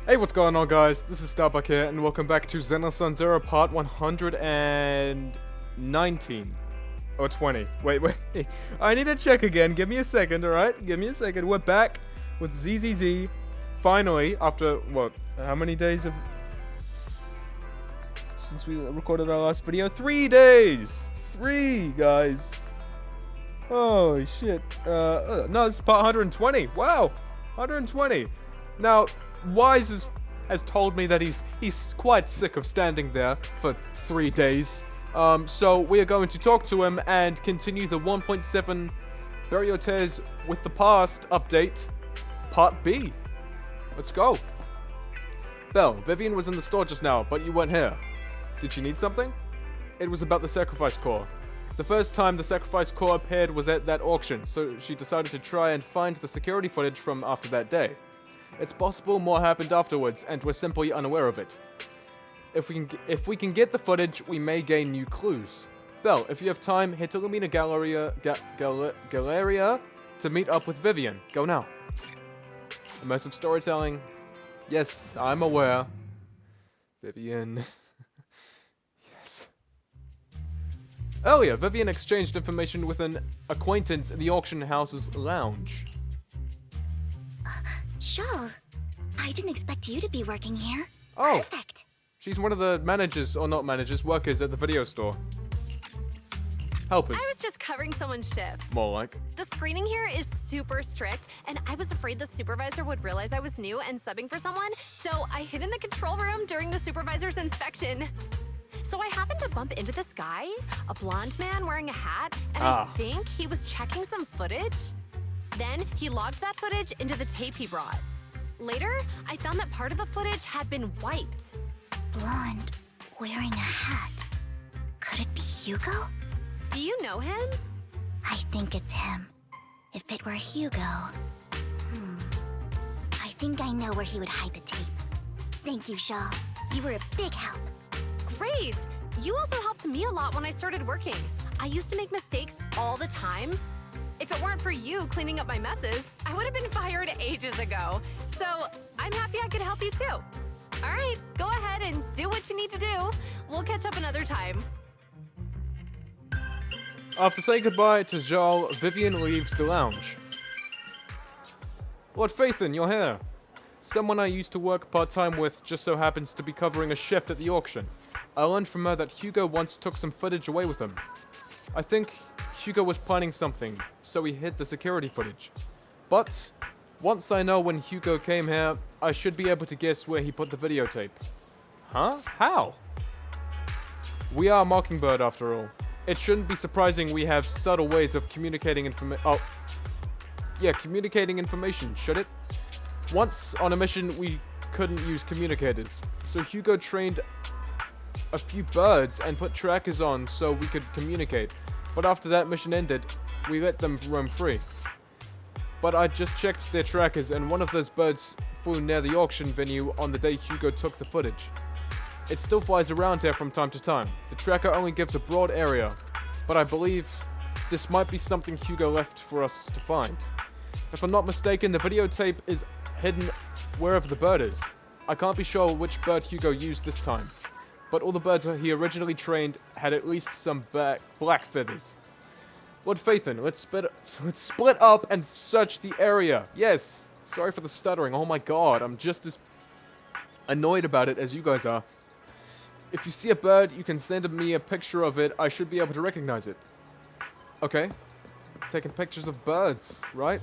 Hey, what's going on, guys? This is Starbuck here, and welcome back to Zenless Zone Zero Part 119. Or 20. Wait. I need to check again. Give me a second, alright? Give me a second. We're back with ZZZ. Finally, after, what, how many days since we recorded our last video? 3 days! 3, guys. Oh, shit. No, this is part 120. Wow! 120. Now, Wise has told me that he's quite sick of standing there for 3 days. So we are going to talk to him and continue the 1.7 Barriotes with the Past update, Part B. Let's go. Belle, Vivian was in the store just now, but you weren't here. Did she need something? It was about the Sacrifice Core. The first time the Sacrifice Core appeared was at that auction, so she decided to try and find the security footage from after that day. It's possible more happened afterwards, and we're simply unaware of it. If we can get the footage, we may gain new clues. Belle, if you have time, head to Lumina Galleria to meet up with Vivian. Go now. Immersive storytelling. Yes, I'm aware. Vivian. Yes. Earlier, Vivian exchanged information with an acquaintance in the auction house's lounge. Shawl, I didn't expect you to be working here. Oh, Perfect. She's one of the managers, or not managers, workers at the video store. Helpers. I was just covering someone's shift. More like. The screening here is super strict, and I was afraid the supervisor would realize I was new and subbing for someone, so I hid in the control room during the supervisor's inspection. So I happened to bump into this guy, a blonde man wearing a hat, and I think he was checking some footage. Then he logged that footage into the tape he brought. Later, I found that part of the footage had been wiped. Blonde, wearing a hat. Could it be Hugo? Do you know him? I think it's him. If it were Hugo... I think I know where he would hide the tape. Thank you, Shaw. You were a big help. Great! You also helped me a lot when I started working. I used to make mistakes all the time. If it weren't for you cleaning up my messes, I would have been fired ages ago. So I'm happy I could help you too. All right, go ahead and do what you need to do. We'll catch up another time. After saying goodbye to Jarl, Vivian leaves the lounge. Lord Phaethon, you're here. Someone I used to work part-time with just so happens to be covering a shift at the auction. I learned from her that Hugo once took some footage away with him. I think Hugo was planning something, so he hid the security footage. But, once I know when Hugo came here, I should be able to guess where he put the videotape. Huh? How? We are Mockingbird after all. It shouldn't be surprising we have subtle ways of communicating communicating information, should it? Once, on a mission, we couldn't use communicators, so Hugo trained a few birds and put trackers on so we could communicate. But after that mission ended, we let them roam free. But I just checked their trackers and one of those birds flew near the auction venue on the day Hugo took the footage. It still flies around here from time to time. The tracker only gives a broad area, but I believe this might be something Hugo left for us to find. If I'm not mistaken, the videotape is hidden wherever the bird is. I can't be sure which bird Hugo used this time, but all the birds he originally trained had at least some black feathers. Lord Phaethon, let's split up and search the area. Yes, sorry for the stuttering. Oh my god, I'm just as annoyed about it as you guys are. If you see a bird, you can send me a picture of it. I should be able to recognize it. Okay. Taking pictures of birds, right?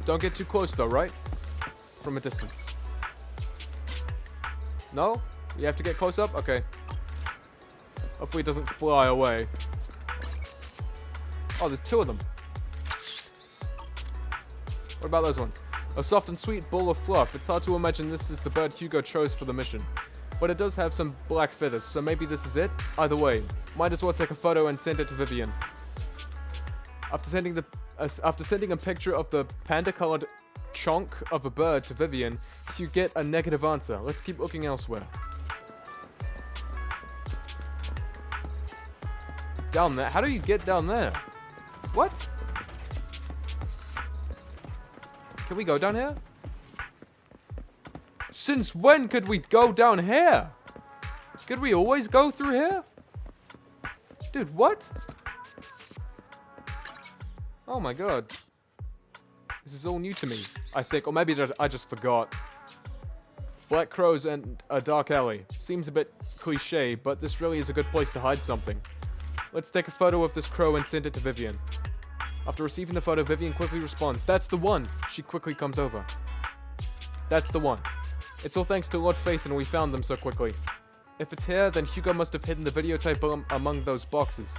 Don't get too close though, right? From a distance. No? You have to get close up? Okay. Hopefully it doesn't fly away. Oh, there's 2 of them. What about those ones? A soft and sweet ball of fluff. It's hard to imagine this is the bird Hugo chose for the mission. But it does have some black feathers, so maybe this is it? Either way, might as well take a photo and send it to Vivian. After sending a picture of the panda-colored chunk of a bird to Vivian, you get a negative answer. Let's keep looking elsewhere. Down there? How do you get down there? What? Can we go down here? Since when could we go down here? Could we always go through here? Dude, what? Oh my god. This is all new to me, I think. Or maybe I just forgot. Black crows and a dark alley. Seems a bit cliche, but this really is a good place to hide something. Let's take a photo of this crow and send it to Vivian. After receiving the photo, Vivian quickly responds, "That's the one!" She quickly comes over. That's the one. It's all thanks to Lord Phaethon we found them so quickly. If it's here, then Hugo must have hidden the videotape among those boxes.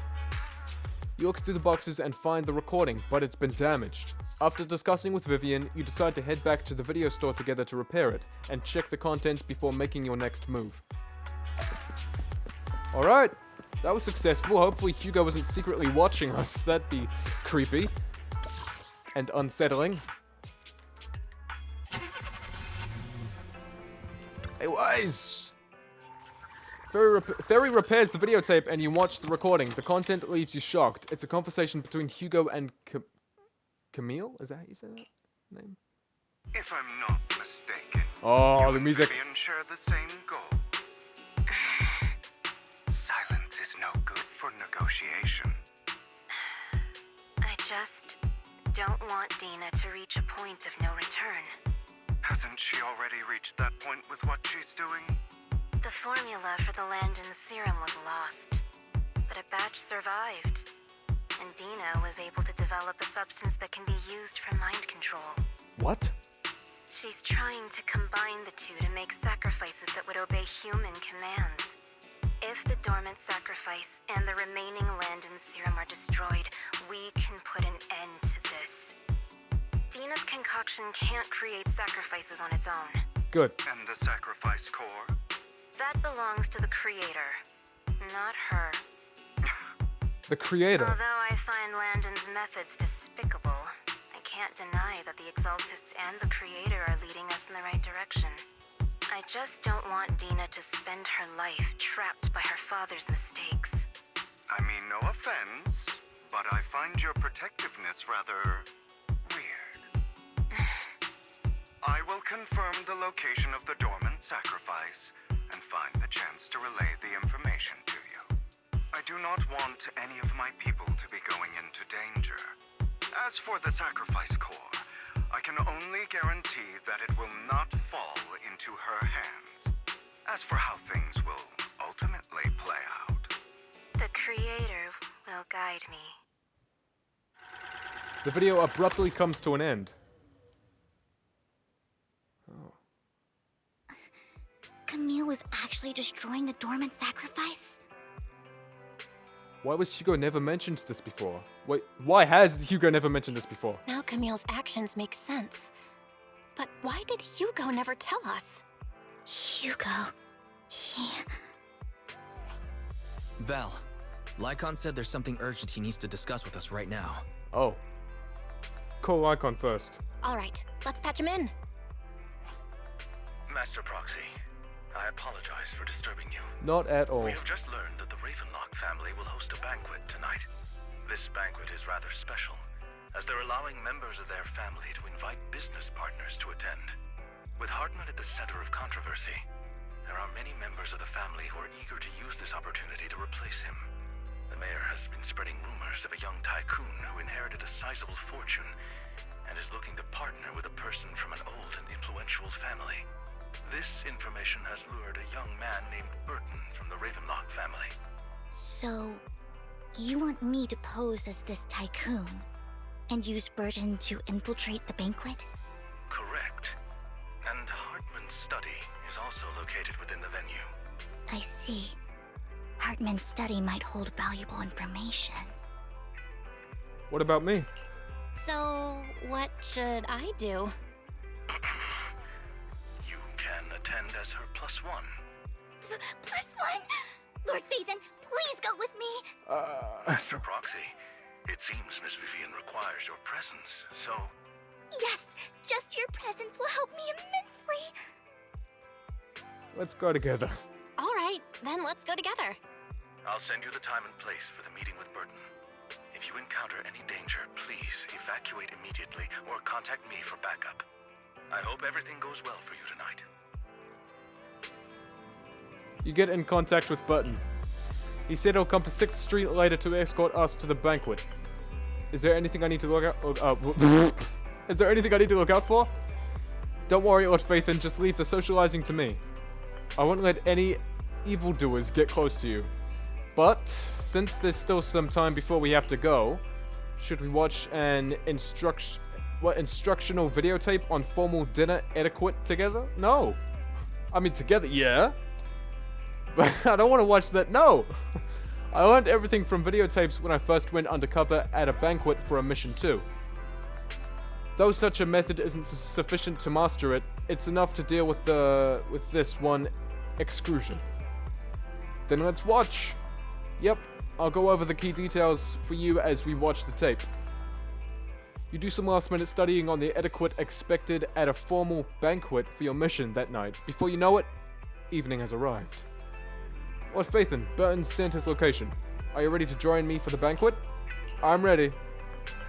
You look through the boxes and find the recording, but it's been damaged. After discussing with Vivian, you decide to head back to the video store together to repair it, and check the contents before making your next move. Alright, that was successful. Hopefully Hugo wasn't secretly watching us. That'd be creepy. And unsettling. Hey, Wise! Ferry repairs the videotape and you watch the recording. The content leaves you shocked. It's a conversation between Hugo and Camille? Is that how you say that name? If I'm not mistaken, Oh, you the and music. Vivian share the same goal. Silence is no good for negotiation. I just don't want Dina to reach a point of no return. Hasn't she already reached that point with what she's doing? The formula for the Landon serum was lost, but a batch survived, and Dina was able to develop a substance that can be used for mind control. What? She's trying to combine the two to make sacrifices that would obey human commands. If the dormant sacrifice and the remaining Landon serum are destroyed, we can put an end to this. Dina's concoction can't create sacrifices on its own. Good. And the sacrifice core? That belongs to the creator, not her. The creator. Although I find Landon's methods despicable, I can't deny that the Exaltists and the creator are leading us in the right direction. I just don't want Dina to spend her life trapped by her father's mistakes. I mean, no offense, but I find your protectiveness rather weird. I will confirm the location of the dormant sacrifice and find the chance to relay the information to you. I do not want any of my people to be going into danger. As for the sacrifice core, I can only guarantee that it will not fall into her hands. As for how things will ultimately play out, The creator will guide me. The video abruptly comes to an end. Oh. Camille was actually destroying the dormant sacrifice? Why was Hugo never mentioned this before? Wait, why has Hugo never mentioned this before? Now Camille's actions make sense. But why did Hugo never tell us? Hugo... he... Val, Lycon said there's something urgent he needs to discuss with us right now. Oh. Call Icon first. All right, let's patch him in. Master Proxy, I apologize for disturbing you. Not at all. We have just learned that the Ravenlock family will host a banquet tonight. This banquet is rather special, as they're allowing members of their family to invite business partners to attend. With Hartman at the center of controversy, there are many members of the family who are eager to use this opportunity to replace him. The mayor has been spreading rumors of a young tycoon who inherited a sizable fortune and is looking to partner with a person from an old and influential family. This information has lured a young man named Burton from the Ravenlock family. So, you want me to pose as this tycoon and use Burton to infiltrate the banquet? Correct. And Hartman's study is also located within the venue. I see. Hartman's study might hold valuable information. What about me? So, what should I do? You can attend as her +1. +1? Lord Phaethon, please go with me! Master Proxy, it seems Miss Vivian requires your presence, so... Yes, just your presence will help me immensely! Let's go together. All right, then let's go together. I'll send you the time and place for the meeting with Burton. If you encounter any danger, please evacuate immediately or contact me for backup. I hope everything goes well for you tonight. You get in contact with Burton. He said he'll come to 6th Street later to escort us to the banquet. Is there anything I need to look out? Is there anything I need to look out for? Don't worry, Lord Phaethon, just leave the socializing to me. I won't let any evildoers get close to you. But, since there's still some time before we have to go, should we watch an instructional videotape on formal dinner etiquette together? No. I mean, together, yeah. But I don't want to watch that, no. I learned everything from videotapes when I first went undercover at a banquet for a mission 2. Though such a method isn't sufficient to master it, it's enough to deal with this one excursion. Then let's watch. Yep, I'll go over the key details for you as we watch the tape. You do some last minute studying on the etiquette expected at a formal banquet for your mission that night. Before you know it, evening has arrived. Lord Phaethon, Burton sent his location. Are you ready to join me for the banquet? I'm ready.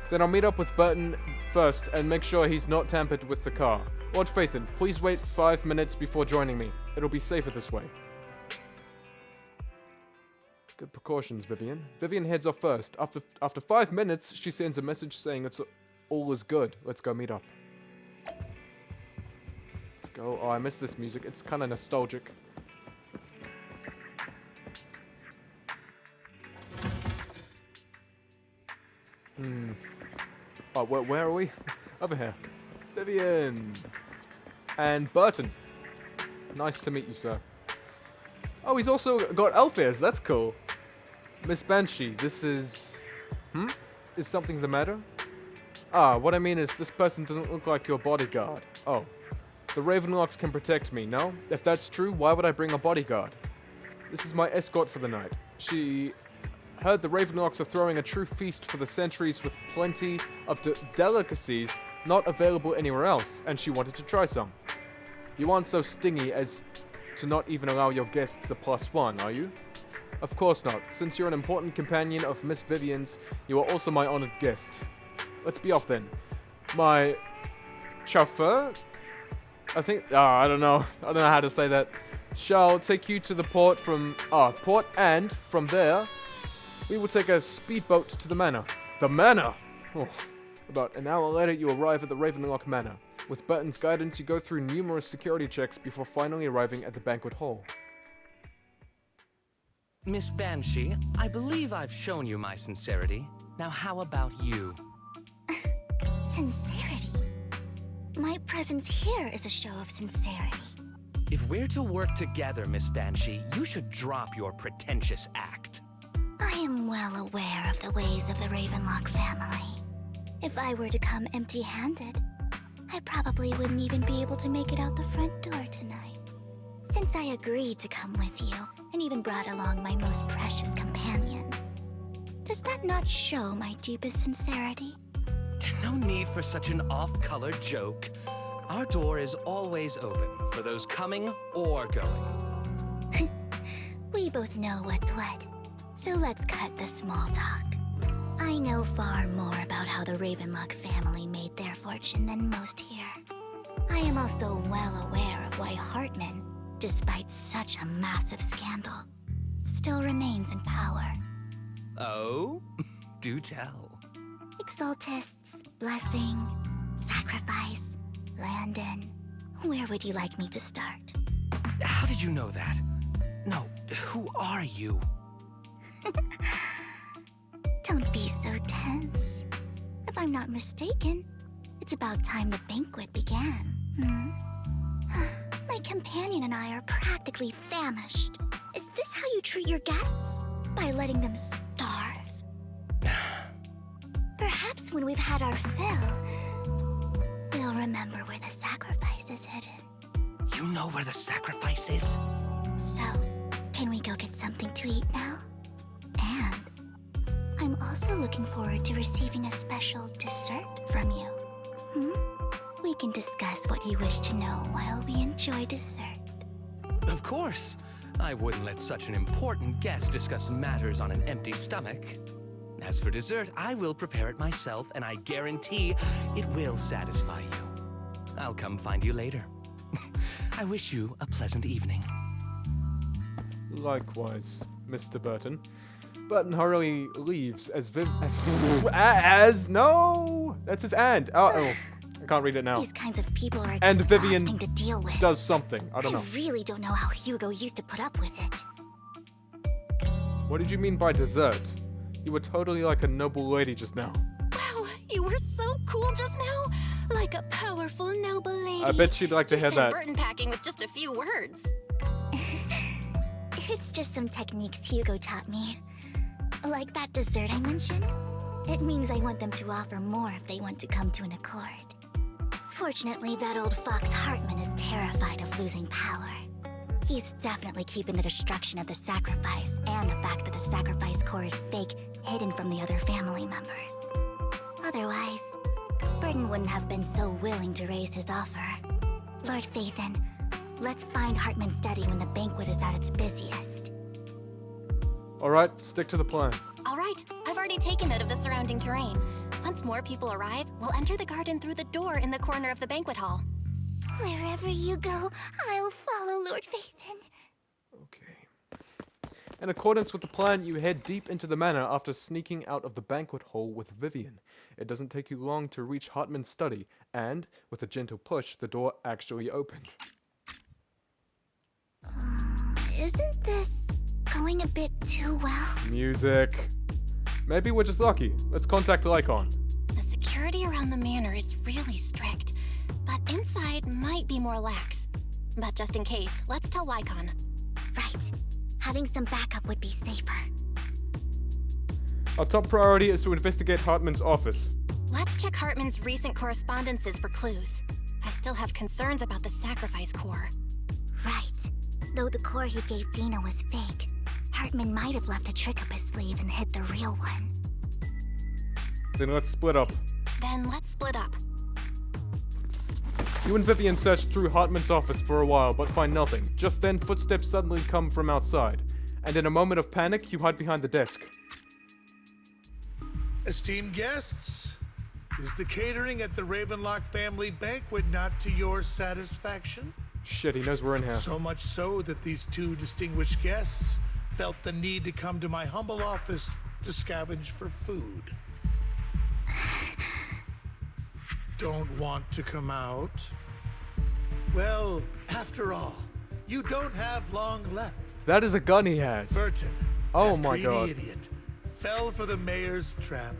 Then I'll meet up with Burton first and make sure he's not tampered with the car. Lord Phaethon, please wait 5 minutes before joining me. It'll be safer this way. Good precautions, Vivian. Vivian heads off first. After 5 minutes, she sends a message saying it's all is good. Let's go meet up. Let's go. Oh, I miss this music. It's kind of nostalgic. Oh, where are we? Over here. Vivian! And Burton. Nice to meet you, sir. Oh, he's also got elf ears. That's cool. Miss Banshee, this is... Is something the matter? Ah, what I mean is this person doesn't look like your bodyguard. Oh. The Ravenlocks can protect me, no? If that's true, why would I bring a bodyguard? This is my escort for the night. She... heard the Ravenlocks are throwing a true feast for the sentries with plenty of delicacies not available anywhere else, and she wanted to try some. You aren't so stingy as to not even allow your guests a +1, are you? Of course not. Since you're an important companion of Miss Vivian's, you are also my honored guest. Let's be off then. My... chauffeur? I think... I don't know. I don't know how to say that. Shall take you to the port from... port, and from there... we will take a speedboat to the manor. The manor! Oh. About an hour later, you arrive at the Ravenlock Manor. With Burton's guidance, you go through numerous security checks before finally arriving at the banquet hall. Miss Banshee, I believe I've shown you my sincerity. Now how about you? Sincerity? My presence here is a show of sincerity. If we're to work together, Miss Banshee, you should drop your pretentious act. I am well aware of the ways of the Ravenlock family. If I were to come empty-handed, I probably wouldn't even be able to make it out the front door tonight. Since I agreed to come with you, and even brought along my most precious companion, does that not show my deepest sincerity? No need for such an off-color joke. Our door is always open for those coming or going. We both know what's what, so let's cut the small talk. I know far more about how the Ravenlock family made their fortune than most here. I am also well aware of why Hartman, despite such a massive scandal, still remains in power. Oh? Do tell. Exaltists, blessing, sacrifice, Landon. Where would you like me to start? How did you know that? No, who are you? Don't be so tense. If I'm not mistaken, it's about time the banquet began. My companion and I are practically famished. Is this how you treat your guests? By letting them starve? Perhaps when we've had our fill, we'll remember where the sacrifice is hidden. You know where the sacrifice is? So, can we go get something to eat now? And I'm also looking forward to receiving a special dessert from you. We can discuss what you wish to know while we enjoy dessert. Of course. I wouldn't let such an important guest discuss matters on an empty stomach. As for dessert, I will prepare it myself, and I guarantee it will satisfy you. I'll come find you later. I wish you a pleasant evening. Likewise, Mr. Burton. Burton hurriedly leaves as as no, that's his and. Oh, I can't read it now. These kinds of people are And exhausting Vivian to deal with. does something. I don't know. really don't know how Hugo used to put up with it. What did you mean by dessert? You were totally like a noble lady just now. Wow, you were so cool just now. Like a powerful, noble lady. I bet she'd like to You hear sent that. Burton packing with just a few words. It's just some techniques Hugo taught me. Like that dessert I mentioned. It means I want them to offer more if they want to come to an accord. Fortunately, that old fox Hartman is terrified of losing power. He's definitely keeping the destruction of the sacrifice and the fact that the sacrifice core is fake hidden from the other family members. Otherwise, Burton wouldn't have been so willing to raise his offer. Lord Phaethon, let's find Hartman's study when the banquet is at its busiest. Alright, stick to the plan. All right, I've already taken note of the surrounding terrain. Once more people arrive, we'll enter the garden through the door in the corner of the banquet hall. Wherever you go, I'll follow, Lord Phaethon. Okay. In accordance with the plan, you head deep into the manor after sneaking out of the banquet hall with Vivian. It doesn't take you long to reach Hartman's study, and, with a gentle push, the door actually opened. Isn't this going a bit too well? Music. Maybe we're just lucky. Let's contact Lycon. The security around the manor is really strict, but inside might be more lax. But just in case, let's tell Lycon. Right. Having some backup would be safer. Our top priority is to investigate Hartman's office. Let's check Hartman's recent correspondences for clues. I still have concerns about the sacrifice core. Right. Though the core he gave Dina was fake, Hartman might have left a trick up his sleeve and hid the real one. Then let's split up. Then let's split up. You and Vivian search through Hartman's office for a while, but find nothing. Just then, footsteps suddenly come from outside. And in a moment of panic, you hide behind the desk. Esteemed guests, is the catering at the Ravenlock family banquet not to your satisfaction? Shit, he knows we're in here. So much so that these two distinguished guests felt the need to come to my humble office to scavenge for food. Don't want to come out? Well, after all, you don't have long left. That is a gun he has. Burton, Oh that my greedy god. idiot, fell for the mayor's trap.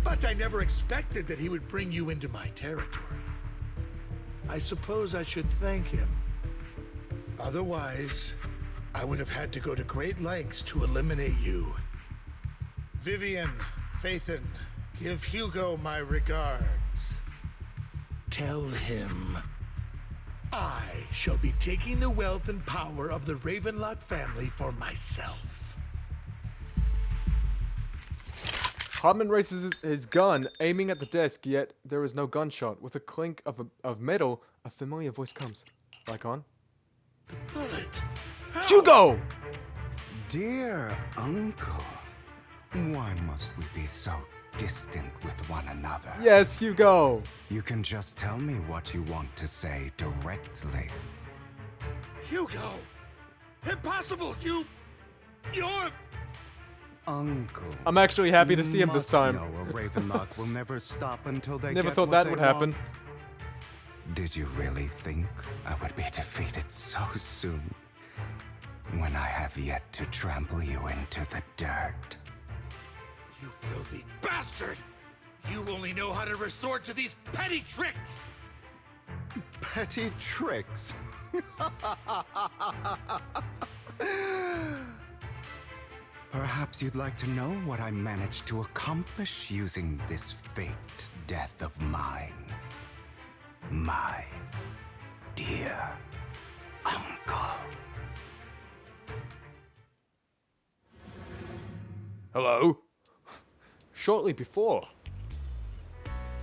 But I never expected that he would bring you into my territory. I suppose I should thank him. Otherwise, I would have had to go to great lengths to eliminate you. Vivian, Phaethon, give Hugo my regards. Tell him I shall be taking the wealth and power of the Ravenlock family for myself. Hartman raises his gun, aiming at the desk, yet there is no gunshot. With a clink of metal, a familiar voice comes. Lycon? Bullet! Hugo! Dear uncle, why must we be so distant with one another? Yes, Hugo! You can just tell me what you want to say directly. Hugo! Impossible! You're... Uncle. I'm actually happy to see him this must time. know a Ravenlock will never stop until they Never get thought what that they would happen. want. Did you really think I would be defeated so soon? When I have yet to trample you into the dirt. You filthy bastard! You only know how to resort to these petty tricks! Petty tricks. Perhaps you'd like to know what I managed to accomplish using this faked death of mine. My dear uncle. Hello? Shortly before.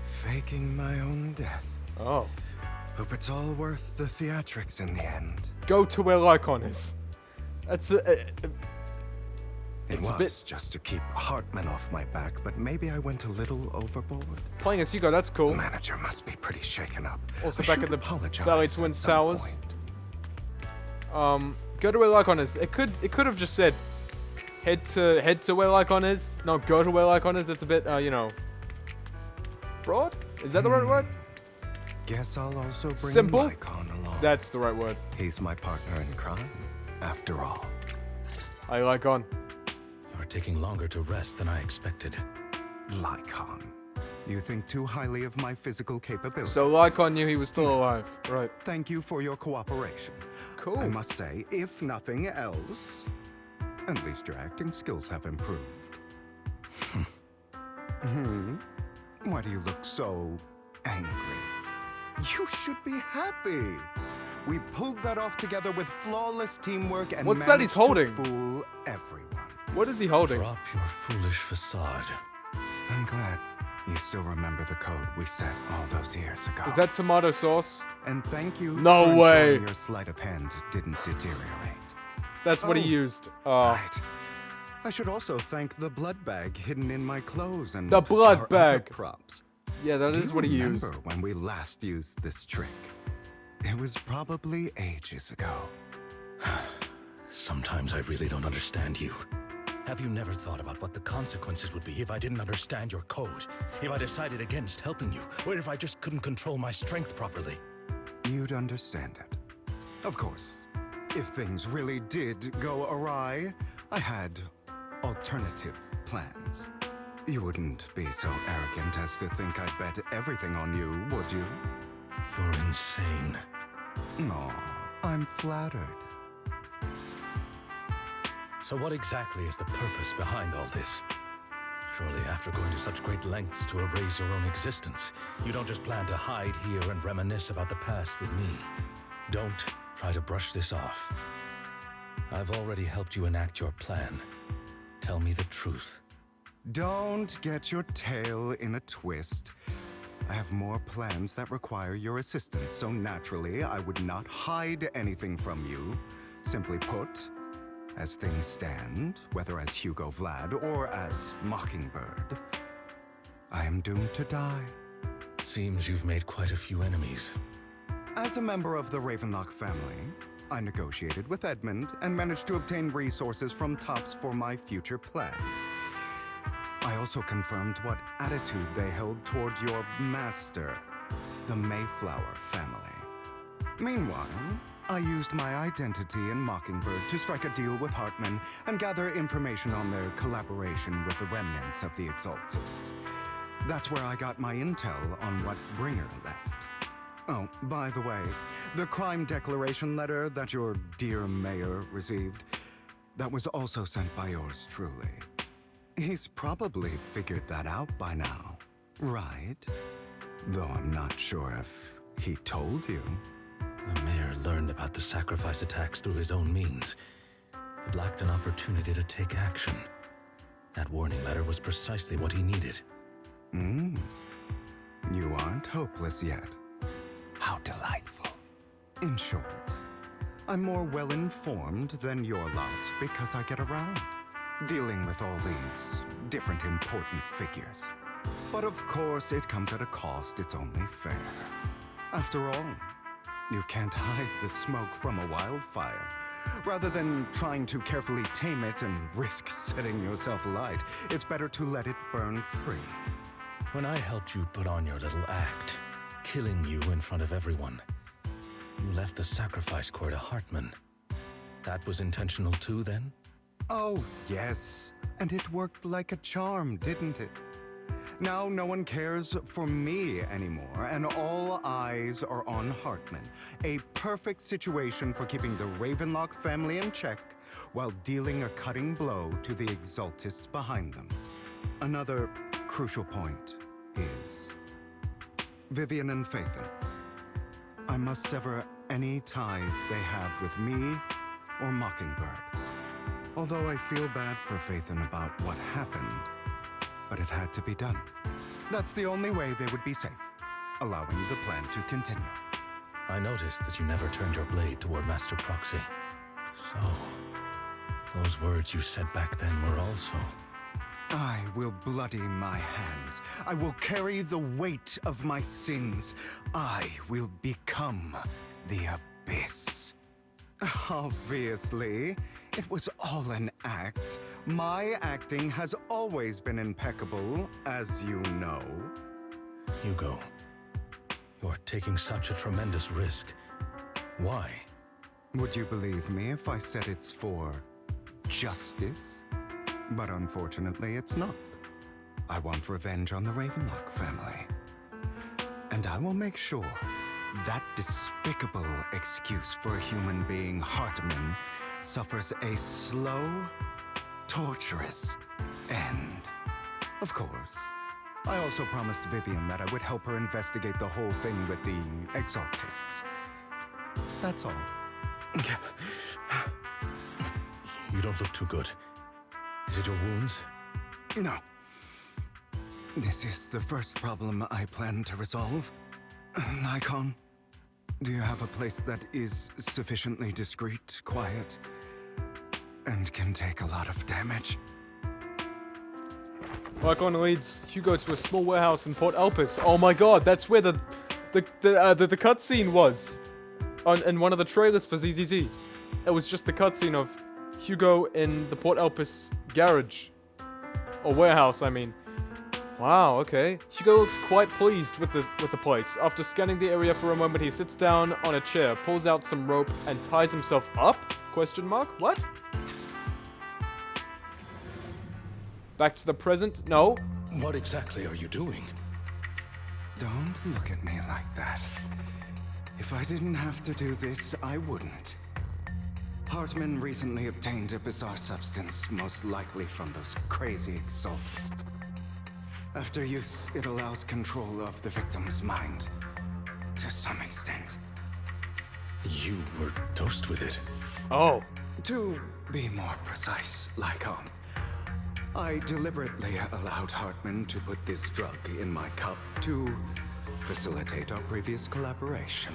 Faking my own death. Oh. Hope it's all worth the theatrics in the end. Go to where Lycon is. That's It it's a was bit... just to keep Hartman off my back, but maybe I went a little overboard. Playing as Hugo, that's The cool. manager must be pretty shaken up. Also I back should at the apologize Valley at Twins some Towers. point. Go to where Lycon is. It could have just said head to where Lycon is. No, go to where Lycon is. It's a bit you know, broad. Is that the right word? Guess I'll also bring Simple? Lycon along. That's the right word. He's my partner in crime, after all. I Lycon. You're taking longer to rest than I expected. Lycon, you think too highly of my physical capabilities. So Lycon knew he was still alive, right? Thank you for your cooperation. Cool. I must say, if nothing else, at least your acting skills have improved. Why do you look so angry? You should be happy. We pulled that off together with flawless teamwork and What's that he's holding? to fool everyone. What is he holding? Drop your foolish facade. I'm glad you still remember the code we set all those years ago. Is that tomato sauce? And thank you No for way. ensuring your sleight of hand didn't deteriorate. That's what he Oh, used. Right. I should also thank the blood bag hidden in my clothes and The blood our other bag. props. Yeah, that Do is you what he remember used. when we last used this trick? It was probably ages ago. Sometimes I really don't understand you. Have you never thought about what the consequences would be if I didn't understand your code? If I decided against helping you? Or if I just couldn't control my strength properly? You'd understand it. Of course, if things really did go awry, I had alternative plans. You wouldn't be so arrogant as to think I'd bet everything on you, would you? You're insane. No, I'm flattered. So what exactly is the purpose behind all this? Surely after going to such great lengths to erase your own existence, you don't just plan to hide here and reminisce about the past with me. Don't try to brush this off. I've already helped you enact your plan. Tell me the truth. Don't get your tail in a twist. I have more plans that require your assistance, so naturally I would not hide anything from you. Simply put, as things stand, whether as Hugo Vlad or as Mockingbird, I am doomed to die. Seems you've made quite a few enemies. As a member of the Ravenlock family, I negotiated with Edmund and managed to obtain resources from Tops for my future plans. I also confirmed what attitude they held toward your master, the Mayflower family. Meanwhile, I used my identity in Mockingbird to strike a deal with Hartman and gather information on their collaboration with the remnants of the Exaltists. That's where I got my intel on what Bringer left. Oh, by the way, the crime declaration letter that your dear mayor received, that was also sent by yours truly. He's probably figured that out by now, right? Though I'm not sure if he told you. The mayor learned about the sacrifice attacks through his own means, but lacked an opportunity to take action. That warning letter was precisely what he needed. You aren't hopeless yet. How delightful. In short, I'm more well-informed than your lot because I get around, dealing with all these different important figures. But of course, it comes at a cost. It's only fair. After all, you can't hide the smoke from a wildfire. Rather than trying to carefully tame it and risk setting yourself alight, it's better to let it burn free. When I helped you put on your little act, killing you in front of everyone, you left the sacrifice core to Hartman. That was intentional too, then? Oh, yes. And it worked like a charm, didn't it? Now no one cares for me anymore, and all eyes are on Hartman. A perfect situation for keeping the Ravenlock family in check while dealing a cutting blow to the Exaltists behind them. Another crucial point is Vivian and Phaethon. I must sever any ties they have with me or Mockingbird. Although I feel bad for Phaethon about what happened, but it had to be done. That's the only way they would be safe, allowing the plan to continue. I noticed that you never turned your blade toward Master Proxy. So, those words you said back then were also... I will bloody my hands. I will carry the weight of my sins. I will become the Abyss. Obviously, it was all an act. My acting has always been impeccable, as you know. Hugo, you're taking such a tremendous risk. Why? Would you believe me if I said it's for justice? But unfortunately, it's not. I want revenge on the Ravenlock family. And I will make sure that despicable excuse for a human being, Hartman, suffers a slow, torturous end. Of course, I also promised Vivian that I would help her investigate the whole thing with the Exaltists. That's all. You don't look too good. Is it your wounds? No. This is the first problem I plan to resolve. Lycon, do you have a place that is sufficiently discreet, quiet, and can take a lot of damage? Lycon leads Hugo to a small warehouse in Port Elpis. Oh my god, that's where the cutscene was. In one of the trailers for ZZZ. It was just the cutscene of Hugo in the Port Elpis garage. Or warehouse, I mean. Wow, okay. Hugo looks quite pleased with the place. After scanning the area for a moment, he sits down on a chair, pulls out some rope, and ties himself up? Question mark? What? Back to the present? No. What exactly are you doing? Don't look at me like that. If I didn't have to do this, I wouldn't. Hartman recently obtained a bizarre substance, most likely from those crazy Exaltists. After use, it allows control of the victim's mind, to some extent. You were dosed with it. Oh. To be more precise, Lycon, I deliberately allowed Hartman to put this drug in my cup to facilitate our previous collaboration.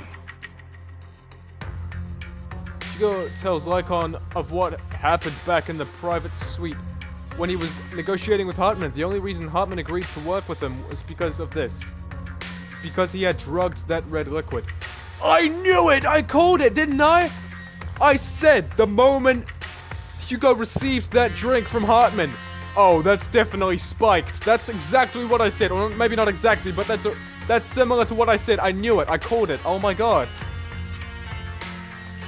Hugo tells Lycon of what happened back in the private suite when he was negotiating with Hartman. The only reason Hartman agreed to work with him was because of this. Because he had drugged that red liquid. I knew it! I called it, didn't I? I said the moment Hugo received that drink from Hartman. Oh, that's definitely spiked. That's exactly what I said. Or maybe not exactly, but that's similar to what I said. I knew it. I called it. Oh my god.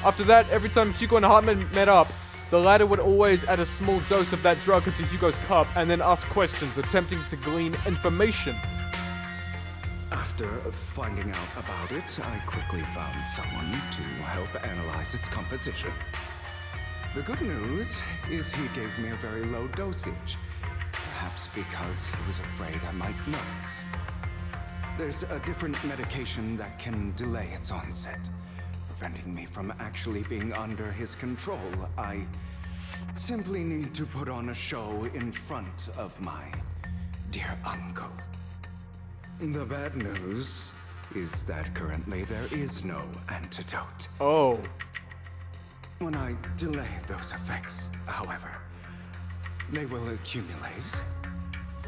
After that, every time Hugo and Hartman met up, the latter would always add a small dose of that drug into Hugo's cup and then ask questions, attempting to glean information. After finding out about it, I quickly found someone to help analyze its composition. The good news is he gave me a very low dosage, perhaps because he was afraid I might notice. There's a different medication that can delay its onset, preventing me from actually being under his control. I simply need to put on a show in front of my dear uncle. The bad news is that currently there is no antidote. Oh. When I delay those effects, however, they will accumulate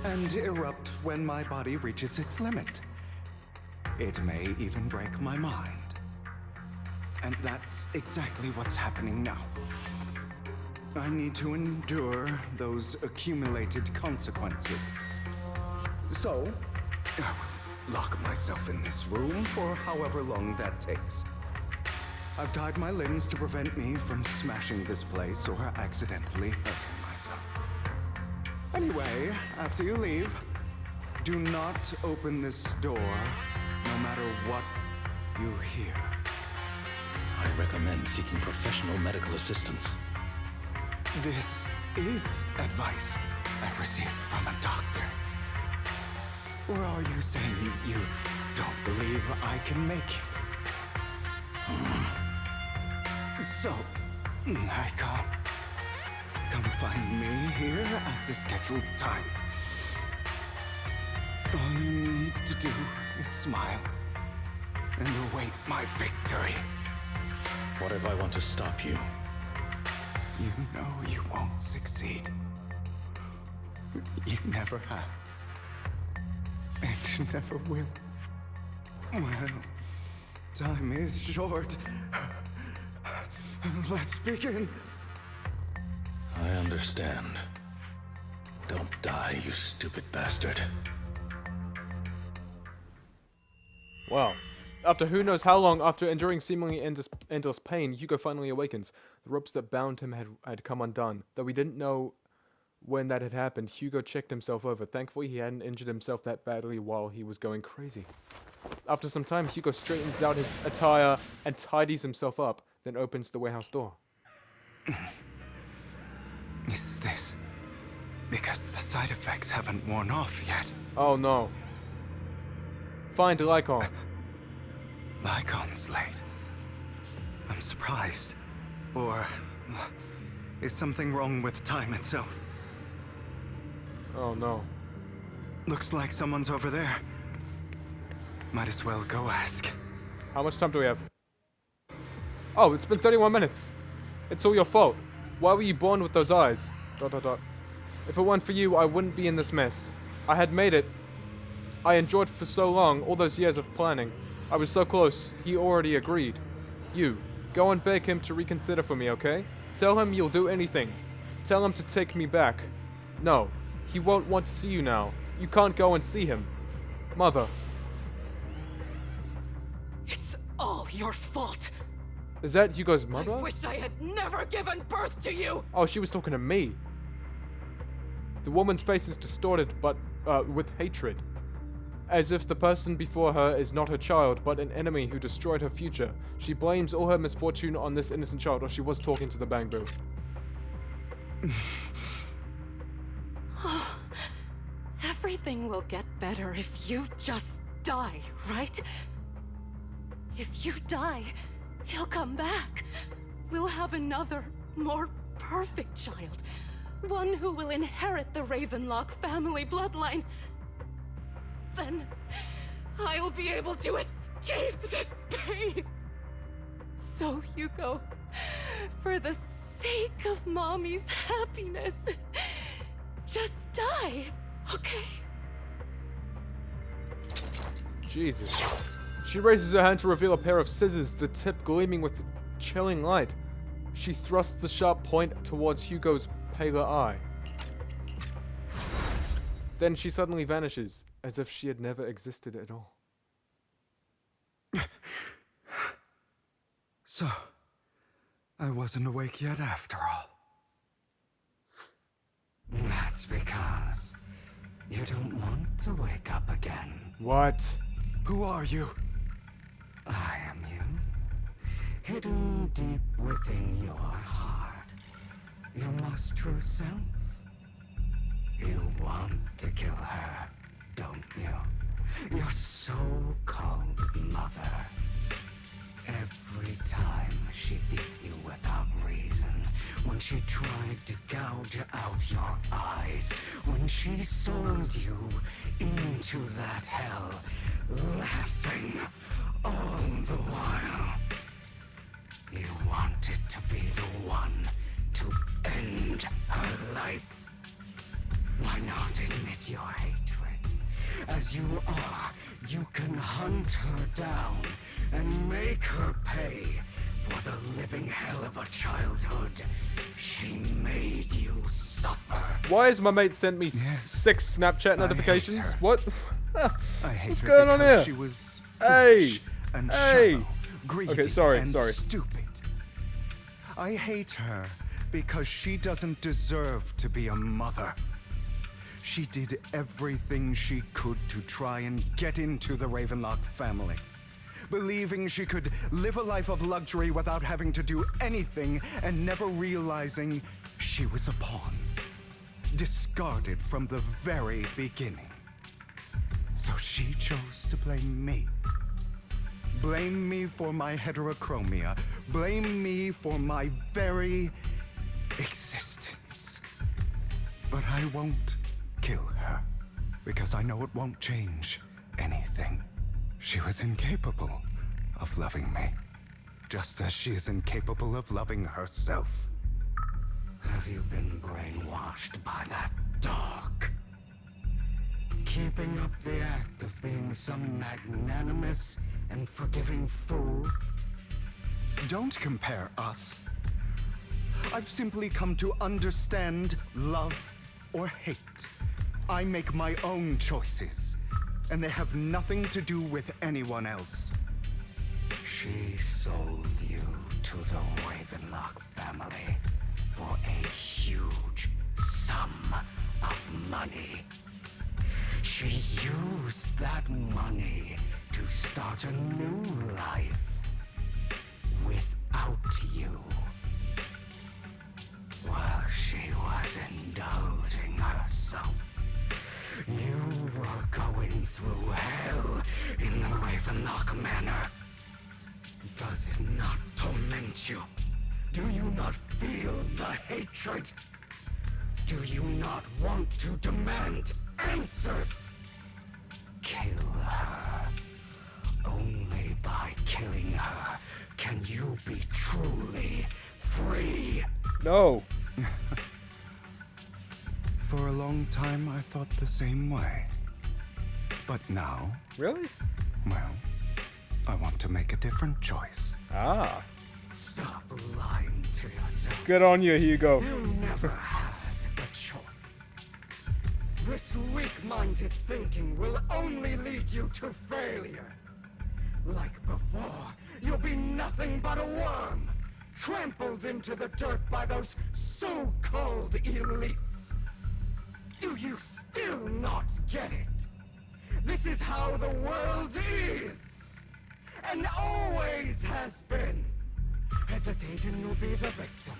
and erupt when my body reaches its limit. It may even break my mind. And that's exactly what's happening now. I need to endure those accumulated consequences. So, I will lock myself in this room for however long that takes. I've tied my limbs to prevent me from smashing this place or accidentally hurting myself. Anyway, after you leave, do not open this door, no matter what you hear. I recommend seeking professional medical assistance. This is advice I received from a doctor. Or are you saying you don't believe I can make it? So, Lycon, come find me here at the scheduled time. All you need to do is smile and await my victory. What if I want to stop you? You know you won't succeed. You never have. And you never will. Well, time is short. Let's begin. I understand. Don't die, you stupid bastard. Wow. After who knows how long, after enduring seemingly endless pain, Hugo finally awakens. The ropes that bound him had come undone. Though we didn't know when that had happened, Hugo checked himself over. Thankfully, he hadn't injured himself that badly while he was going crazy. After some time, Hugo straightens out his attire and tidies himself up, then opens the warehouse door. Is this because the side effects haven't worn off yet? Oh no. Find Lycon. Lycon's late. I'm surprised. Or is something wrong with time itself? Oh no. Looks like someone's over there. Might as well go ask. How much time do we have? Oh, it's been 31 minutes. It's all your fault. Why were you born with those eyes? ... If it weren't for you, I wouldn't be in this mess. I had made it. I enjoyed for so long, all those years of planning. I was so close. He already agreed. You, go and beg him to reconsider for me, okay? Tell him you'll do anything. Tell him to take me back. No, he won't want to see you now. You can't go and see him. Mother. It's all your fault. Is that Hugo's mother? I wish I had never given birth to you. Oh, she was talking to me. The woman's face is distorted, but with hatred. As if the person before her is not her child, but an enemy who destroyed her future. She blames all her misfortune on this innocent child, or she was talking to the bang boo. Everything will get better if you just die, right? If you die, he'll come back. We'll have another, more perfect child. One who will inherit the Ravenlock family bloodline. Then I'll be able to escape this pain. So, Hugo, for the sake of Mommy's happiness, just die, okay? Jesus. She raises her hand to reveal a pair of scissors, the tip gleaming with chilling light. She thrusts the sharp point towards Hugo's paler eye. Then she suddenly vanishes, as if she had never existed at all. So, I wasn't awake yet after all. That's because you don't want to wake up again. What? Who are you? I am you. Hidden deep within your heart. Your most true self. You want to kill her, don't you? Your so-called mother. Every time she beat you without reason, when she tried to gouge out your eyes, when she sold you into that hell, laughing all the while. You wanted to be the one to end her life. Why not admit your hatred? As you are, you can hunt her down and make her pay for the living hell of a childhood she made you suffer. Why has my mate sent me 6 Snapchat notifications? What? I hate What's her going on because here? She was Hey! foolish and Hey! shallow, greedy Okay, sorry, and sorry. stupid. I hate her because she doesn't deserve to be a mother. She did everything she could to try and get into the Ravenlock family, believing she could live a life of luxury without having to do anything and never realizing she was a pawn, discarded from the very beginning. So she chose to blame me. Blame me for my heterochromia. Blame me for my very existence. But I won't kill her, because I know it won't change anything. She was incapable of loving me, just as she is incapable of loving herself. Have you been brainwashed by that dog? Keeping up the act of being some magnanimous and forgiving fool? Don't compare us. I've simply come to understand love or hate. I make my own choices, and they have nothing to do with anyone else. She sold you to the Ravenlock family for a huge sum of money. She used that money to start a new life without you. While she was indulging herself, you were going through hell in the Ravenlock Manor. Does it not torment you? Do you not feel the hatred? Do you not want to demand answers? Kill her. Only by killing her can you be truly free. No. For a long time, I thought the same way. But now, Really? well, I want to make a different choice. Ah. Stop lying to yourself. Good on you, Hugo. You never had a choice. This weak-minded thinking will only lead you to failure. Like before, you'll be nothing but a worm, trampled into the dirt by those so-called elites. Do you still not get it? This is how the world is, and always has been. Hesitate and you'll be the victim.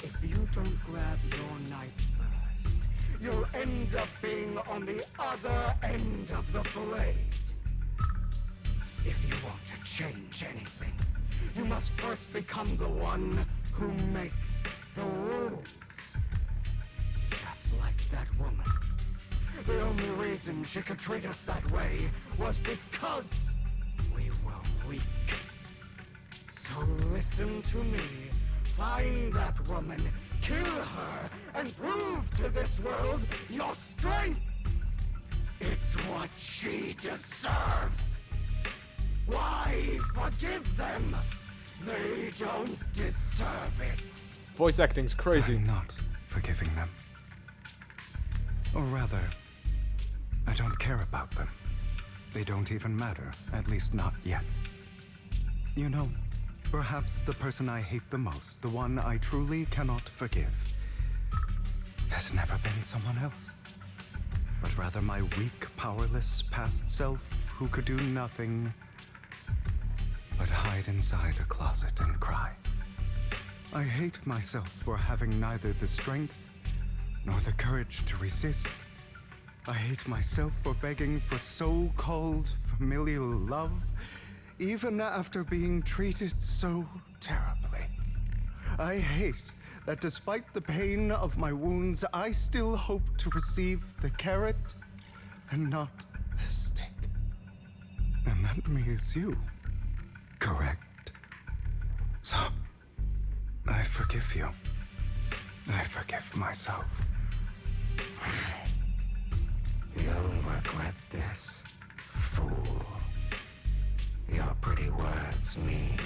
If you don't grab your knife first, you'll end up being on the other end of the blade. If you want to change anything, you must first become the one who makes the rules. Just like that woman. The only reason she could treat us that way was because we were weak. So listen to me. Find that woman, kill her, and prove to this world your strength. It's what she deserves. Why forgive them? They don't deserve it. Voice acting's crazy. I'm not forgiving them. Or rather, I don't care about them. They don't even matter, at least not yet. You know, perhaps the person I hate the most, the one I truly cannot forgive, has never been someone else, but rather my weak, powerless past self who could do nothing but hide inside a closet and cry. I hate myself for having neither the strength nor the courage to resist. I hate myself for begging for so-called familial love, even after being treated so terribly. I hate that despite the pain of my wounds, I still hope to receive the carrot and not the stick. And that means you, correct? So, I forgive you. I forgive myself. You'll regret this, fool. Your pretty words mean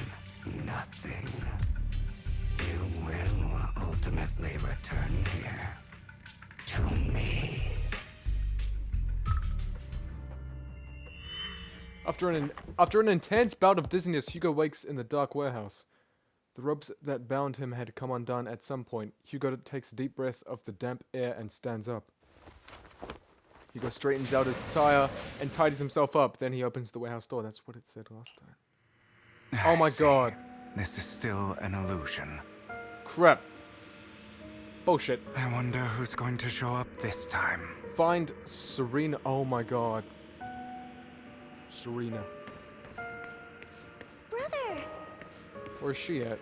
nothing. You will ultimately return here to me. After an intense bout of dizziness, Hugo wakes in the dark warehouse. The ropes that bound him had come undone at some point. Hugo takes a deep breath of the damp air and stands up. Hugo straightens out his attire and tidies himself up. Then he opens the warehouse door. That's what it said last time. Oh my god. This is still an illusion. Crap. Bullshit. I wonder who's going to show up this time. Find Serena. Oh my god. Serena. Brother! Where's she at?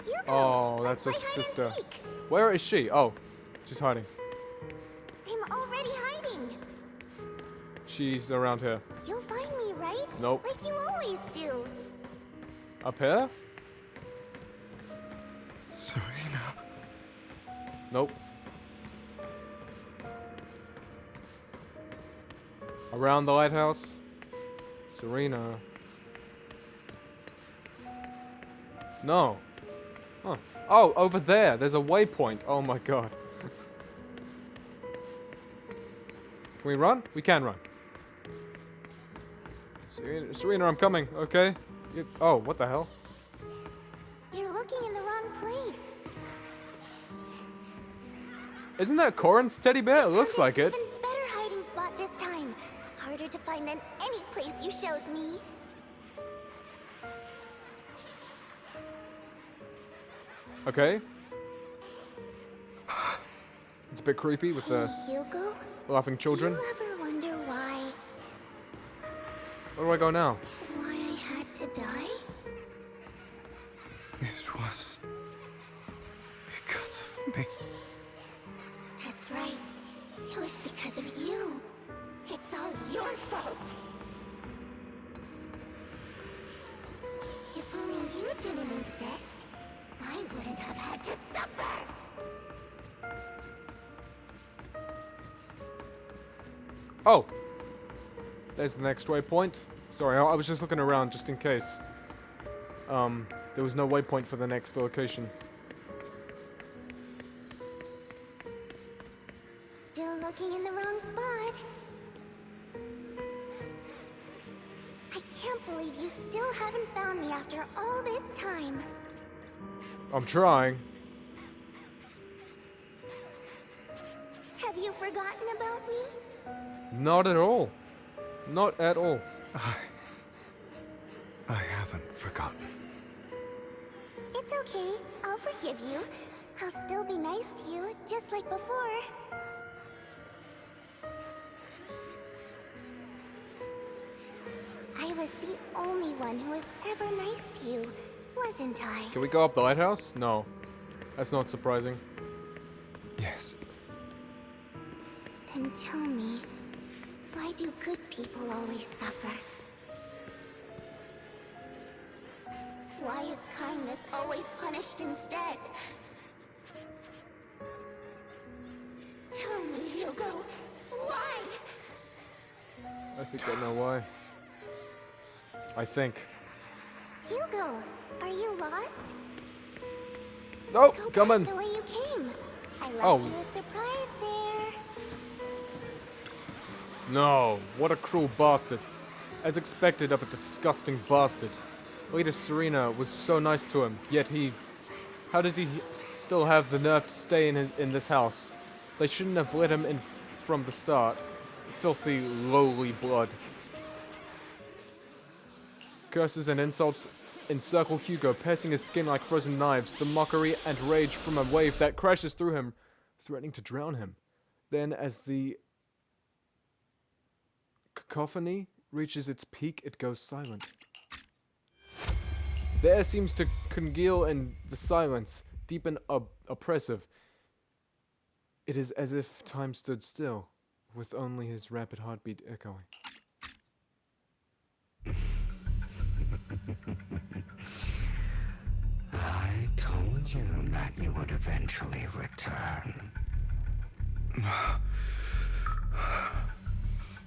Hugo, Oh, that's her let's play hide and sister. seek. Where is she? Oh, she's hiding. I'm already hiding. She's around here. You'll find me, right? Nope. Like you always do. Up here? Serena. Nope. Around the lighthouse? Serena. No. Huh. Oh, over there. There's a waypoint. Oh my god. Can we run? We can run. Serena, I'm coming. Okay. Oh, what the hell? You're looking in the wrong place. Isn't that Corin's teddy bear? It looks like it. Even better hiding spot this time. Harder to find than any place you showed me. Okay. It's a bit creepy with the Hugo? laughing children. Do you ever wonder why? Where do I go now? Why I had to die? It was because of me. That's right. It was because of you. It's all your fault. If only you didn't exist, I wouldn't have had to suffer. Oh! There's the next waypoint. Sorry, I was just looking around just in case. There was no waypoint for the next location. Still looking in the wrong spot. I can't believe you still haven't found me after all this time. I'm trying. Have you forgotten about me? Not at all. Not at all. I haven't forgotten. It's okay. I'll forgive you. I'll still be nice to you, just like before. I was the only one who was ever nice to you, wasn't I? Can we go up the lighthouse? No. That's not surprising. Yes. Then tell me, why do good people always suffer? Why is kindness always punished instead? Tell me, Hugo, why? I think I know why. I think. Hugo, are you lost? No, Go coming. back the way you came. I left Oh. you a surprise there. No, what a cruel bastard. As expected of a disgusting bastard. Lady Serena was so nice to him, yet how does he still have the nerve to stay in this house? They shouldn't have let him in from the start. Filthy, lowly blood. Curses and insults encircle Hugo, piercing his skin like frozen knives, the mockery and rage from a wave that crashes through him, threatening to drown him. Then, as the cacophony reaches its peak, it goes silent. The air seems to congeal in the silence, deep and oppressive. It is as if time stood still, with only his rapid heartbeat echoing. I told you that you would eventually return.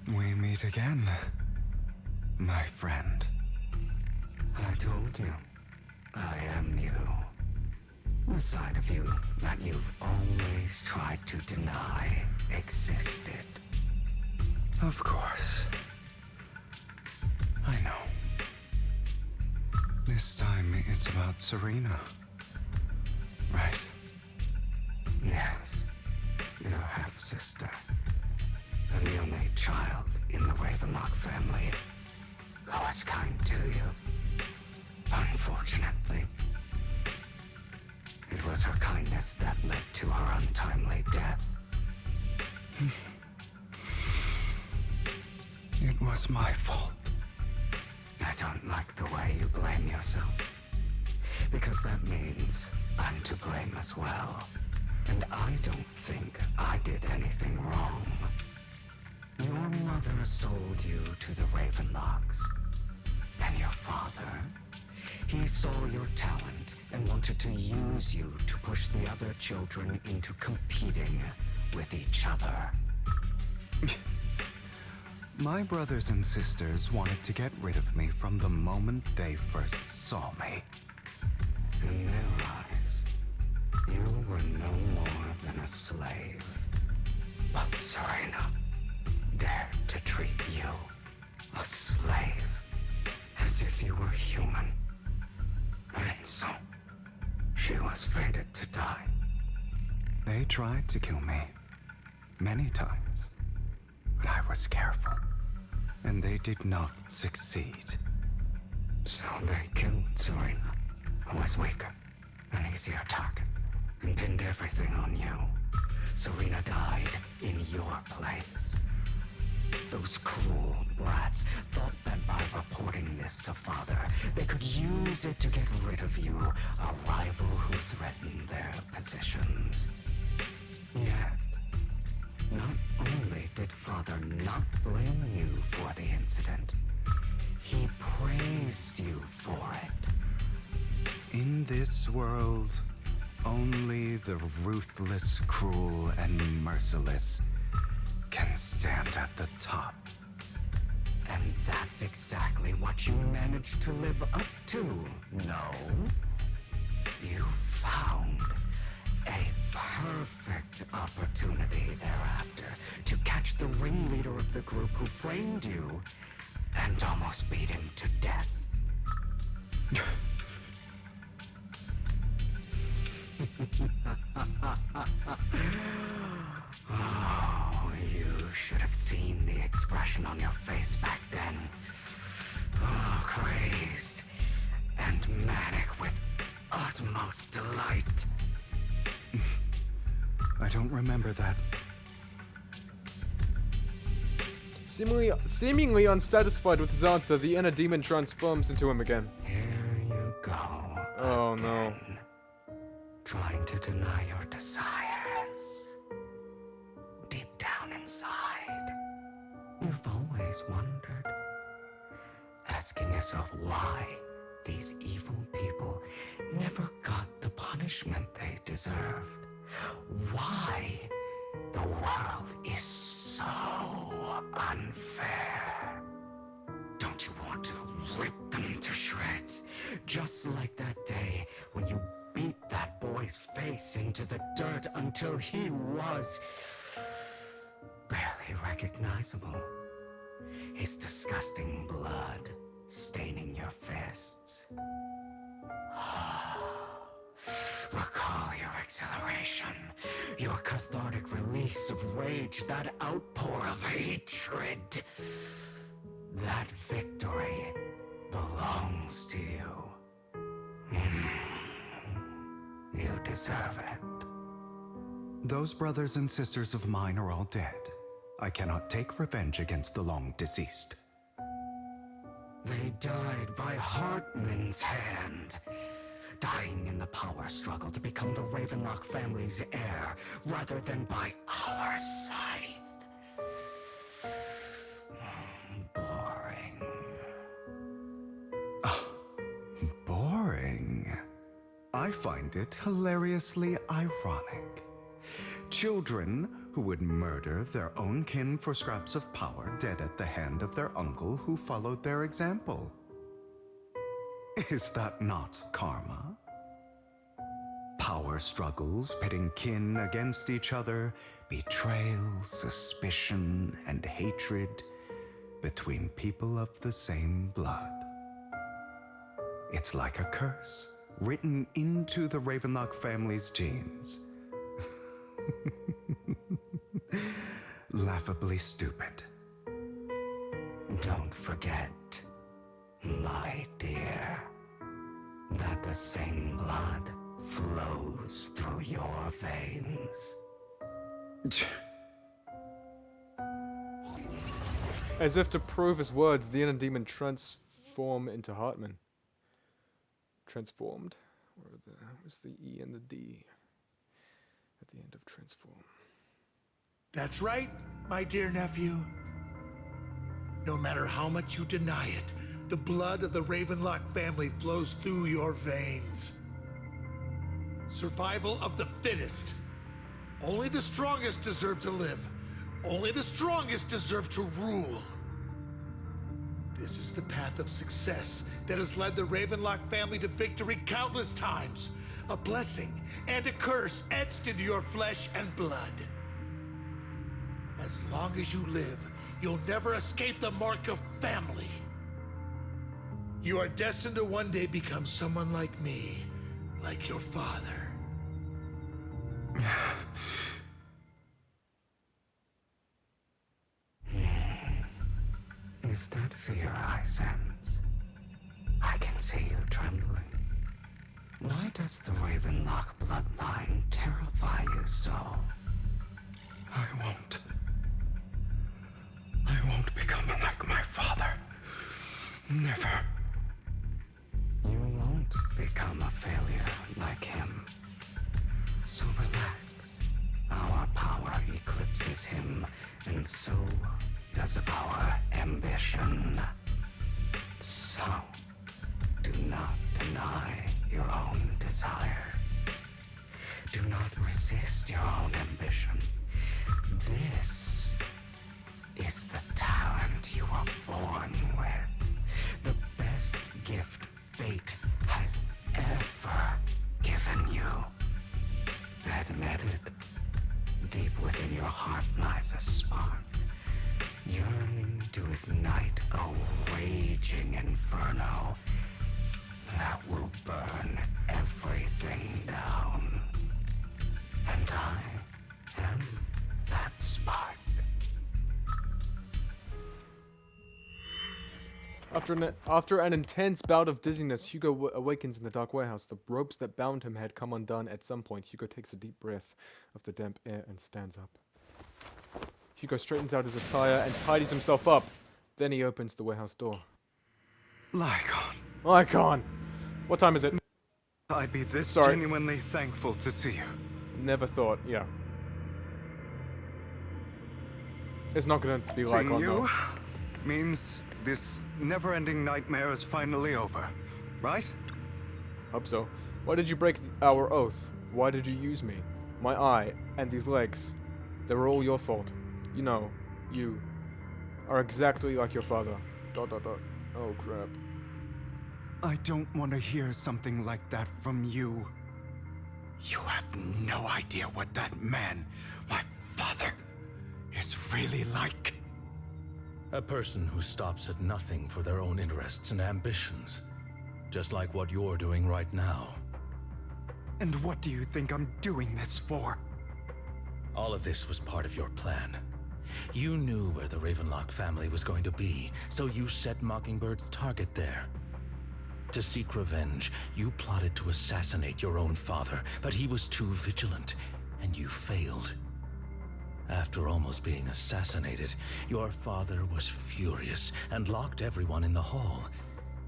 We meet again, my friend. I told you, I am you. The side of you that you've always tried to deny existed. Of course. I know. This time it's about Serena. Right? Yes, your half-sister. And the only child in the Ravenlock family who was kind to you. Unfortunately, it was her kindness that led to her untimely death. It was my fault. I don't like the way you blame yourself. Because that means I'm to blame as well. And I don't think I did anything wrong. Your mother sold you to the Ravenlocks. And your father, he saw your talent and wanted to use you to push the other children into competing with each other. My brothers and sisters wanted to get rid of me from the moment they first saw me. In their eyes, You were no more than a slave. But Serena dared to treat you, a slave, as if you were human. And so, she was fated to die. They tried to kill me many times, but I was careful, and they did not succeed. So they killed Serena, who was weaker, an easier target, and pinned everything on you. Serena died in your place. Those cruel brats thought that by reporting this to Father, they could use it to get rid of you, a rival who threatened their positions. Yet, not only did Father not blame you for the incident, he praised you for it. In this world, only the ruthless, cruel, and merciless can stand at the top. And that's exactly what you managed to live up to, no? You found a perfect opportunity thereafter to catch the ringleader of the group who framed you and almost beat him to death. Oh, you should have seen the expression on your face back then. Oh, crazed and manic with utmost delight. I don't remember that. Seemingly unsatisfied with his answer, the inner demon transforms into him again. Here you go. Oh no. Trying to deny your desires. Deep down inside, you've always wondered. Asking yourself why these evil people never got the punishment they deserved. Why the world is so unfair. Don't you want to rip them to shreds? Just like that day when you beat that boy's face into the dirt until he was barely recognizable. His disgusting blood staining your fists. Recall your exhilaration, your cathartic release of rage, that outpour of hatred. That victory belongs to you. You deserve it. Those brothers and sisters of mine are all dead. I cannot take revenge against the long deceased. They died by Hartman's hand. Dying in the power struggle to become the Ravenlock family's heir, rather than by our scythe. Boring. Boring. I find it hilariously ironic. Children who would murder their own kin for scraps of power dead at the hand of their uncle who followed their example. Is that not karma? Power struggles pitting kin against each other, betrayal, suspicion, and hatred between people of the same blood. It's like a curse written into the Ravenlock family's genes. Laughably stupid. Don't forget, my dear, that the same blood flows through your veins. As if to prove his words, the inner demon transform into Hartman. Transformed. Where's the E and the D at the end of transform? That's right, my dear nephew. No matter how much you deny it, the blood of the Ravenlock family flows through your veins. Survival of the fittest. Only the strongest deserve to live. Only the strongest deserve to rule. This is the path of success that has led the Ravenlock family to victory countless times. a blessing and a curse etched into your flesh and blood. As long as you live, you'll never escape the mark of family. You are destined to one day become someone like me, like your father. Is that fear I sense? I can see you trembling. Why does the Ravenlock bloodline terrify you so? I won't become like my father. Never. You won't become a failure like him. So relax. Our power eclipses him, and so does our ambition. So, do not deny your own desires. Do not resist your own ambition. This is the talent you were born with. The best gift fate has ever given you. Admit it. Deep within your heart lies a spark, yearning to ignite a raging inferno that will burn everything down. And I am that spark. After an intense bout of dizziness, Hugo awakens in the dark warehouse. The ropes that bound him had come undone at some point. Hugo takes a deep breath of the damp air and stands up. Hugo straightens out his attire and tidies himself up. Then he opens the warehouse door. Lycon. Lycon! What time is it? I'd be this Sorry. genuinely thankful to see you. Never thought, yeah. It's not gonna be Seeing Lycon, you though. means this never-ending nightmare is finally over, right? Hope so. Why did you break our oath? Why did you use me? My eye and these legs. They were all your fault. You know, you are exactly like your father. ... Oh crap. I don't want to hear something like that from you. You have no idea what that man, my father, is really like. A person who stops at nothing for their own interests and ambitions. Just like what you're doing right now. And what do you think I'm doing this for? All of this was part of your plan. You knew where the Ravenlock family was going to be, so you set Mockingbird's target there. To seek revenge, you plotted to assassinate your own father, but he was too vigilant, and you failed. After almost being assassinated, your father was furious and locked everyone in the hall,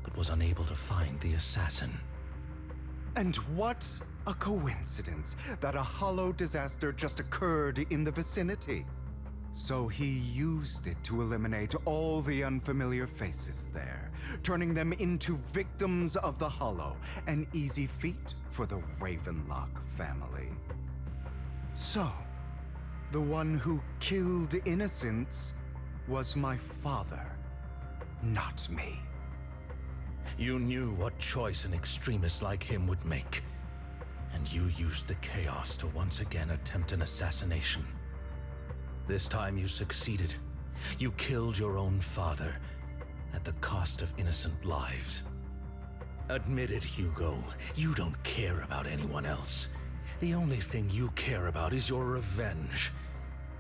but was unable to find the assassin. And what a coincidence that a hollow disaster just occurred in the vicinity. So he used it to eliminate all the unfamiliar faces there, turning them into victims of the hollow, an easy feat for the Ravenlock family. So, the one who killed innocents was my father, not me. You knew what choice an extremist like him would make, and you used the chaos to once again attempt an assassination. This time you succeeded. You killed your own father at the cost of innocent lives. Admit it, Hugo. You don't care about anyone else. The only thing you care about is your revenge.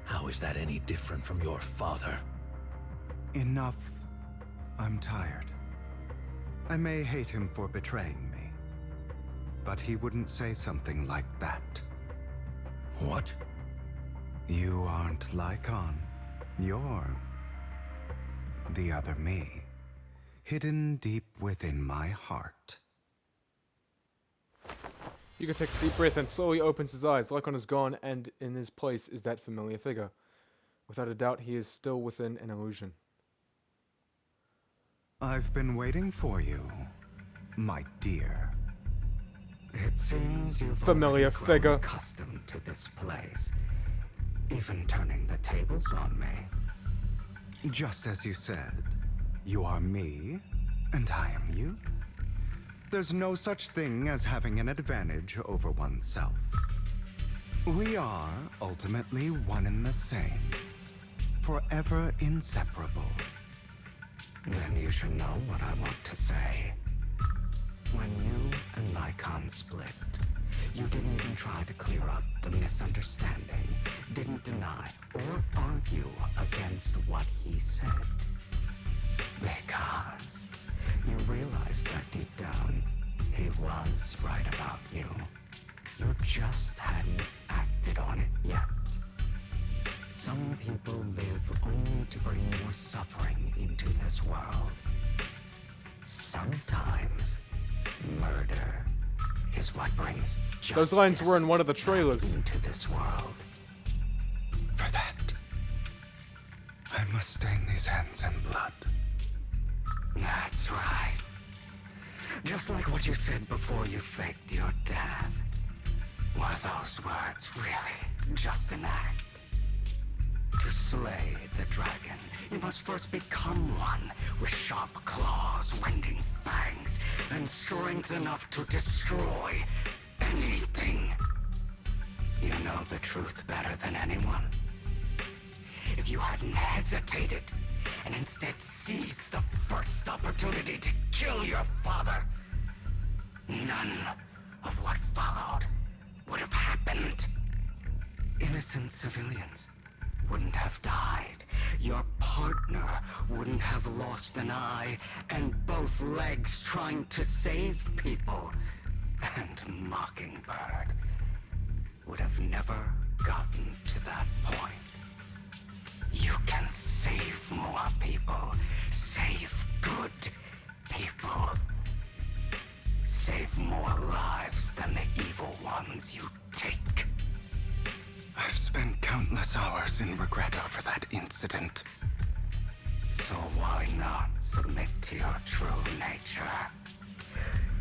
How is that any different from your father? Enough. I'm tired. I may hate him for betraying me, but he wouldn't say something like that. What? You aren't Lycon. You're the other me, hidden deep within my heart. Hugo takes a deep breath and slowly opens his eyes. Lycon is gone, and in his place is that familiar figure. Without a doubt, he is still within an illusion. I've been waiting for you, my dear. It seems you've Familiar already grown figure. accustomed to this place, even turning the tables on me. Just as you said, you are me, and I am you. there's no such thing as having an advantage over oneself. We are ultimately one and the same, forever inseparable. Then you should know what I want to say. When you and Lycon split, you didn't even try to clear up the misunderstanding, didn't deny or argue against what he said. Because you realized that deep down, he was right about you. You just hadn't acted on it yet. Some people live only to bring more suffering into this world. Sometimes, murder is what brings justice. Those lines were in one of the trailers. Into this world. For that, I must stain these hands in blood. That's right. Just like what you said before you faked your death. Were those words really just an act? To slay the dragon, you must first become one with sharp claws, rending fangs, and strength enough to destroy anything. You know the truth better than anyone. If you hadn't hesitated, and instead seized the first opportunity to kill your father, none of what followed would have happened. Innocent civilians wouldn't have died. Your partner wouldn't have lost an eye and both legs trying to save people. And Mockingbird would have never gotten to that point. You can save more people. Save good people. Save more lives than the evil ones you take. I've spent countless hours in regret over that incident. So why not submit to your true nature?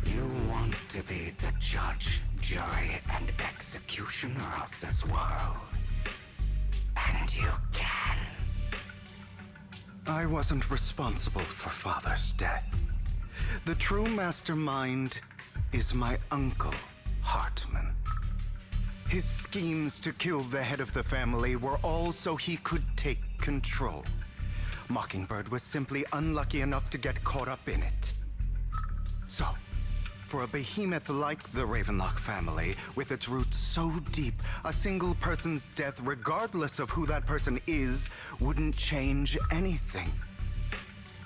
You want to be the judge, jury, and executioner of this world. And you can. I wasn't responsible for Father's death. The true mastermind is my uncle, Hartman. His schemes to kill the head of the family were all so he could take control. Mockingbird was simply unlucky enough to get caught up in it. So, for a behemoth like the Ravenlock family, with its roots so deep, a single person's death, regardless of who that person is, wouldn't change anything.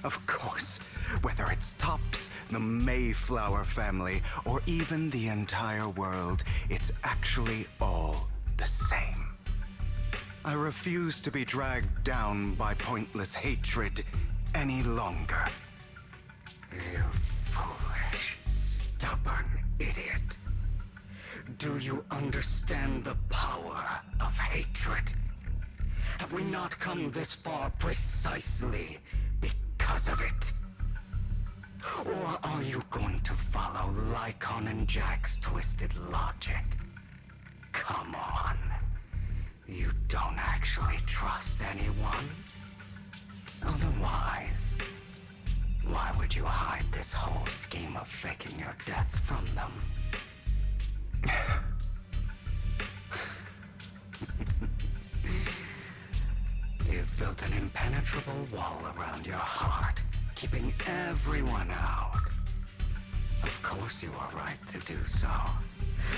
Of course, whether it's Tops, the Mayflower family, or even the entire world, it's actually all the same. I refuse to be dragged down by pointless hatred any longer. You foolish, stubborn idiot. Do you understand the power of hatred? Have we not come this far precisely because of it? Or are you going to follow Lycon and Jack's twisted logic? Come on. You don't actually trust anyone? Otherwise, why would you hide this whole scheme of faking your death from them? You've built an impenetrable wall around your heart, keeping everyone out. Of course you are right to do so.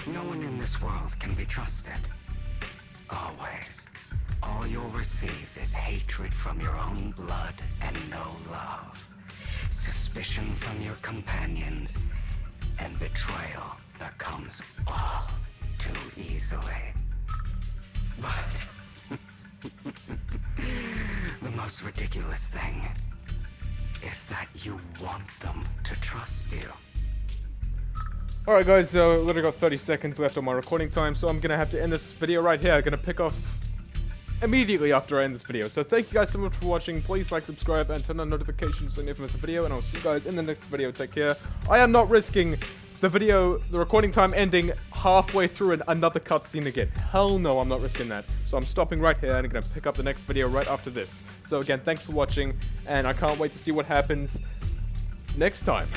No one in this world can be trusted. Always. All you'll receive is hatred from your own blood and no love. Suspicion from your companions, and betrayal that comes all too easily. But the most ridiculous thing is that you want them to trust you. Alright guys, so literally got 30 seconds left on my recording time, so I'm gonna have to end this video right here. I'm gonna pick off immediately after I end this video. So thank you guys so much for watching. Please like, subscribe, and turn on notifications so you never miss a video, and I'll see you guys in the next video. Take care. I am not risking the recording time ending halfway through another cutscene again. Hell no, I'm not risking that. So I'm stopping right here, and I'm gonna pick up the next video right after this. So again, thanks for watching, and I can't wait to see what happens next time.